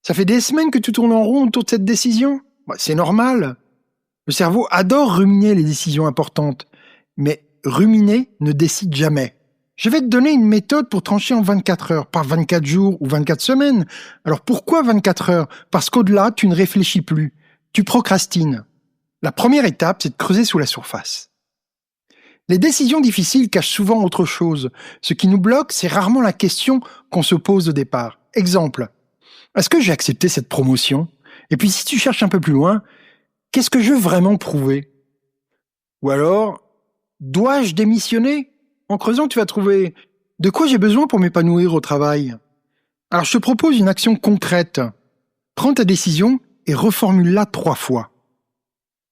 Ça fait des semaines que tu tournes en rond autour de cette décision. C'est normal. Le cerveau adore ruminer les décisions importantes, mais ruminer ne décide jamais. Je vais te donner une méthode pour trancher en 24 heures, pas 24 jours ou 24 semaines. Alors pourquoi 24 heures ? Parce qu'au-delà, tu ne réfléchis plus. Tu procrastines. La première étape, c'est de creuser sous la surface. Les décisions difficiles cachent souvent autre chose. Ce qui nous bloque, c'est rarement la question qu'on se pose au départ. Exemple, est-ce que j'ai accepté cette promotion ? Et puis si tu cherches un peu plus loin, qu'est-ce que je veux vraiment prouver ? Ou alors, dois-je démissionner ? En creusant, tu vas trouver de quoi j'ai besoin pour m'épanouir au travail. Alors je te propose une action concrète. Prends ta décision et reformule-la 3 fois.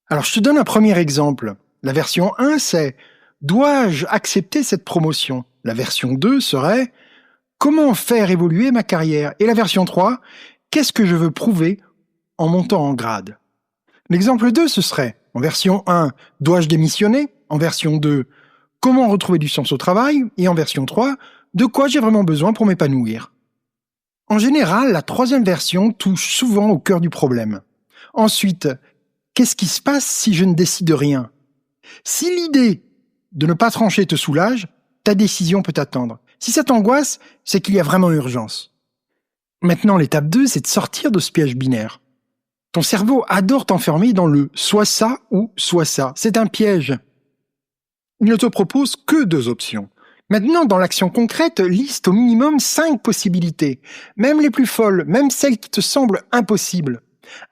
Alors je te donne un premier exemple. La version 1, c'est « Dois-je accepter cette promotion ?» La version 2 serait « Comment faire évoluer ma carrière ?» Et la version 3, « Qu'est-ce que je veux prouver en montant en grade ?» L'exemple 2, ce serait, en version 1, « Dois-je démissionner ?» En version 2, « Comment retrouver du sens au travail ?» Et en version 3, « De quoi j'ai vraiment besoin pour m'épanouir ?» En général, la troisième version touche souvent au cœur du problème. Ensuite, qu'est-ce qui se passe si je ne décide rien ? Si l'idée de ne pas trancher te soulage, ta décision peut attendre. Si ça t'angoisse, c'est qu'il y a vraiment urgence. Maintenant, l'étape 2, c'est de sortir de ce piège binaire. Ton cerveau adore t'enfermer dans le « soit ça » ou « soit ça ». C'est un piège. Il ne te propose que 2 options. Maintenant, dans l'action concrète, liste au minimum 5 possibilités. Même les plus folles, même celles qui te semblent impossibles.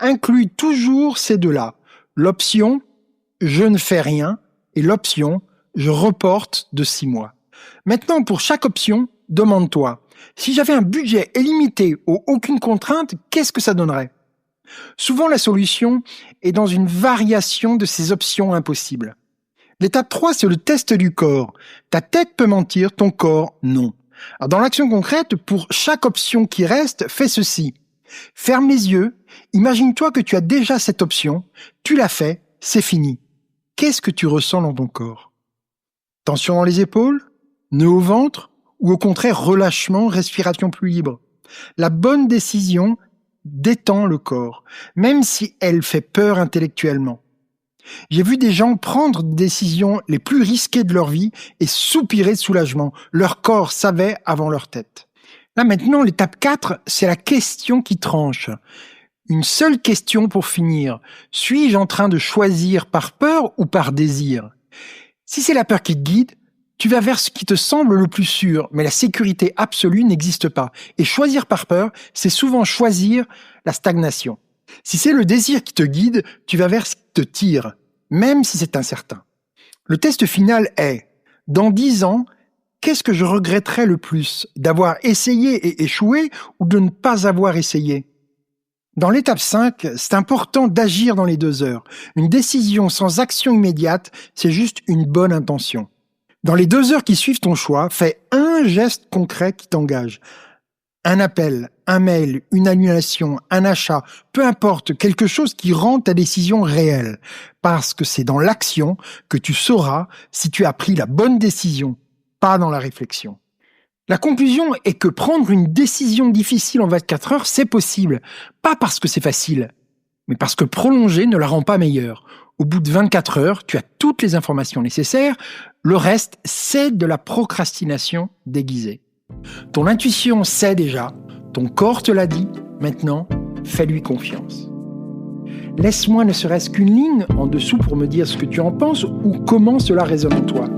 Inclus toujours ces 2-là. L'option « je ne fais rien » et l'option « je reporte de 6 mois ». Maintenant, pour chaque option, demande-toi « si j'avais un budget illimité ou aucune contrainte, qu'est-ce que ça donnerait ?» Souvent, la solution est dans une variation de ces options impossibles. L'étape 3, c'est le test du corps. Ta tête peut mentir, ton corps, non. Alors, dans l'action concrète, pour chaque option qui reste, fais ceci. Ferme les yeux, imagine-toi que tu as déjà cette option, tu l'as fait, c'est fini. Qu'est-ce que tu ressens dans ton corps ? Tension dans les épaules ? Nœud au ventre ? Ou au contraire, relâchement, respiration plus libre ? La bonne décision détend le corps, même si elle fait peur intellectuellement. J'ai vu des gens prendre des décisions les plus risquées de leur vie et soupirer de soulagement. Leur corps savait avant leur tête. Là maintenant, l'étape 4, c'est la question qui tranche. Une seule question pour finir. Suis-je en train de choisir par peur ou par désir ? Si c'est la peur qui te guide, tu vas vers ce qui te semble le plus sûr, mais la sécurité absolue n'existe pas. Et choisir par peur, c'est souvent choisir la stagnation. Si c'est le désir qui te guide, tu vas vers ce qui te tire, même si c'est incertain. Le test final est, dans 10 ans, qu'est-ce que je regretterais le plus ? D'avoir essayé et échoué ou de ne pas avoir essayé ? Dans l'étape 5, c'est important d'agir dans les 2 heures. Une décision sans action immédiate, c'est juste une bonne intention. Dans les 2 heures qui suivent ton choix, fais un geste concret qui t'engage. Un appel, un mail, une annulation, un achat, peu importe, quelque chose qui rend ta décision réelle. Parce que c'est dans l'action que tu sauras si tu as pris la bonne décision, pas dans la réflexion. La conclusion est que prendre une décision difficile en 24 heures, c'est possible. Pas parce que c'est facile, mais parce que prolonger ne la rend pas meilleure. Au bout de 24 heures, tu as toutes les informations nécessaires. Le reste, c'est de la procrastination déguisée. Ton intuition sait déjà, ton corps te l'a dit, maintenant, fais-lui confiance. Laisse-moi ne serait-ce qu'une ligne en dessous pour me dire ce que tu en penses ou comment cela résonne en toi.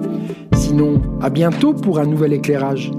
Sinon, à bientôt pour un nouvel éclairage.